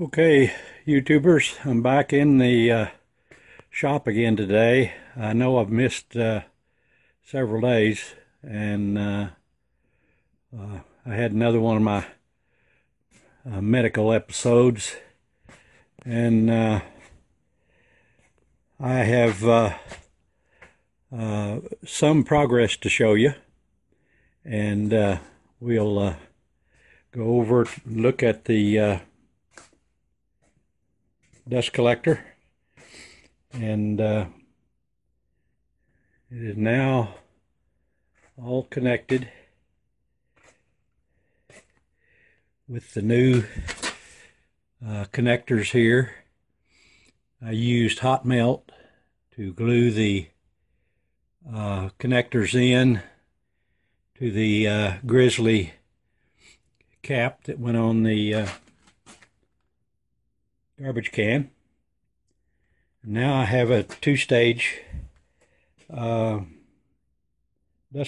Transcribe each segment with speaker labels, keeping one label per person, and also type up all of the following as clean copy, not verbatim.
Speaker 1: Okay, YouTubers, I'm back in the shop again today. I know I've missed several days, and I had another one of my medical episodes, and I have some progress to show you, and we'll go over and look at the dust collector, and it is now all connected with the new connectors here. I used hot melt to glue the connectors in to the grizzly cap that went on the garbage can. Now I have a two-stage dust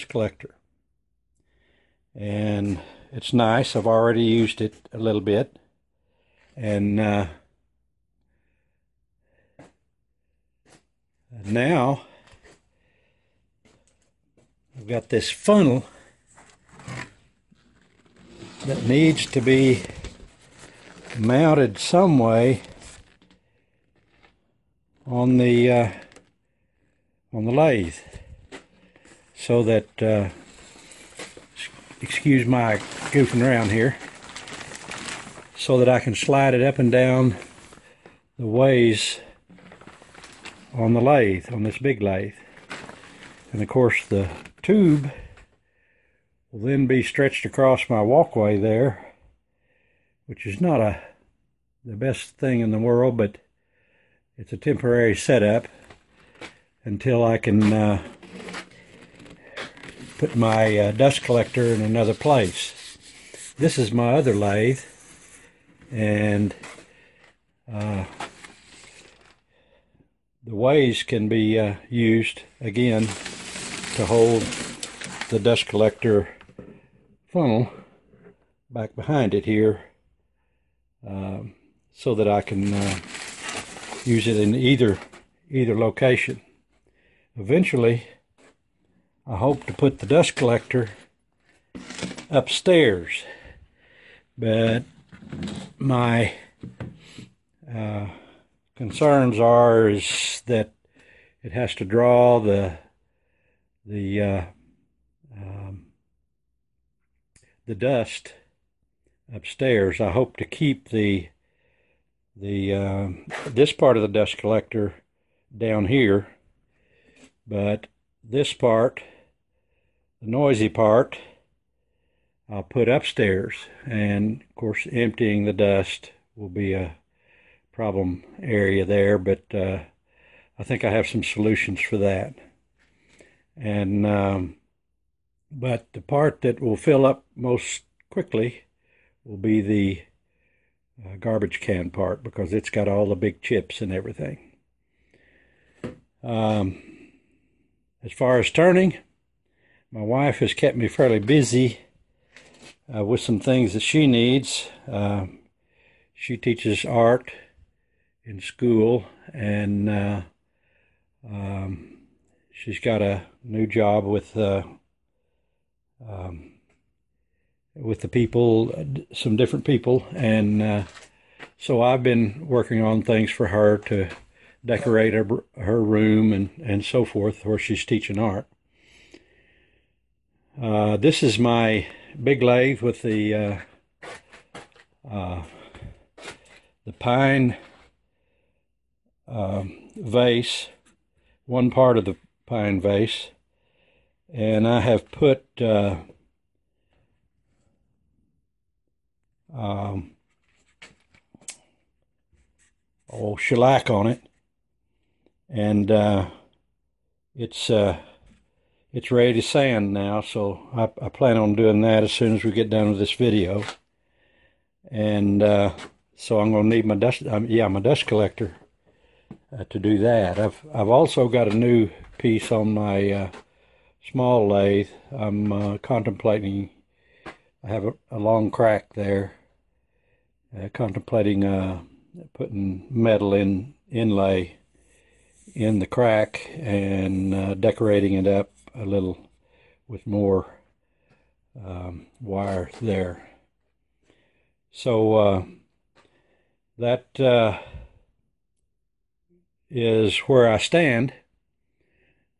Speaker 1: collector, and it's nice. I've already used it a little bit, and now I've got this funnel that needs to be mounted some way on the lathe, so that excuse my goofing around here, so that I can slide it up and down the ways on the lathe, on this big lathe. And of course the tube will then be stretched across my walkway there, which is not the best thing in the world, but it's a temporary setup until I can put my dust collector in another place. This is my other lathe, and the ways can be used again to hold the dust collector funnel back behind it here, so that I can use it in either location. Eventually, I hope to put the dust collector upstairs, but my concerns is that it has to draw the dust upstairs. I hope to keep this part of the dust collector down here, but this part, the noisy part, I'll put upstairs, and of course emptying the dust will be a problem area there, but I think I have some solutions for that. And but the part that will fill up most quickly will be the garbage can part, because it's got all the big chips and everything. As far as turning, my wife has kept me fairly busy with some things that she needs. She teaches art in school, and she's got a new job with the people, some different people, and so I've been working on things for her to decorate her room and so forth, where she's teaching art. This is my big lathe with the pine vase, one part of the pine vase, and I have put shellac on it, and it's ready to sand now, so I plan on doing that as soon as we get done with this video. And so I'm going to need my dust collector to do that. I've also got a new piece on my small lathe. I'm contemplating. I have a long crack there, contemplating putting metal inlay in the crack and decorating it up a little with more wire there. So that is where I stand.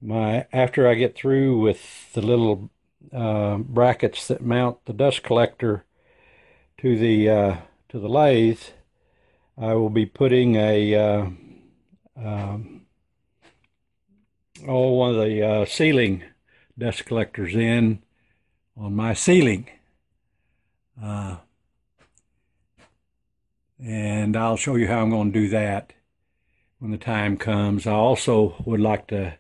Speaker 1: After I get through with the little brackets that mount the dust collector to the lathe, I will be putting one of the ceiling dust collectors in on my ceiling. And I'll show you how I'm going to do that when the time comes. I also would like to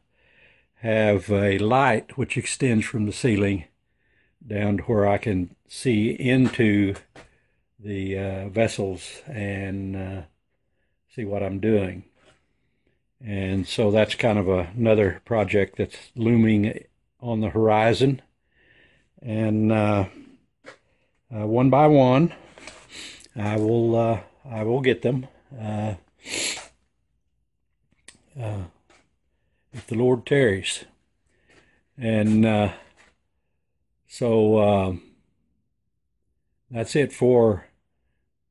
Speaker 1: have a light which extends from the ceiling down to where I can see into the vessels and see what I'm doing. And so that's kind of another project that's looming on the horizon. And one by one, I will get them if the Lord tarries. And so that's it for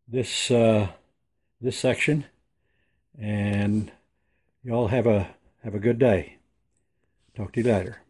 Speaker 1: this this section. And y'all have a good day. Talk to you later.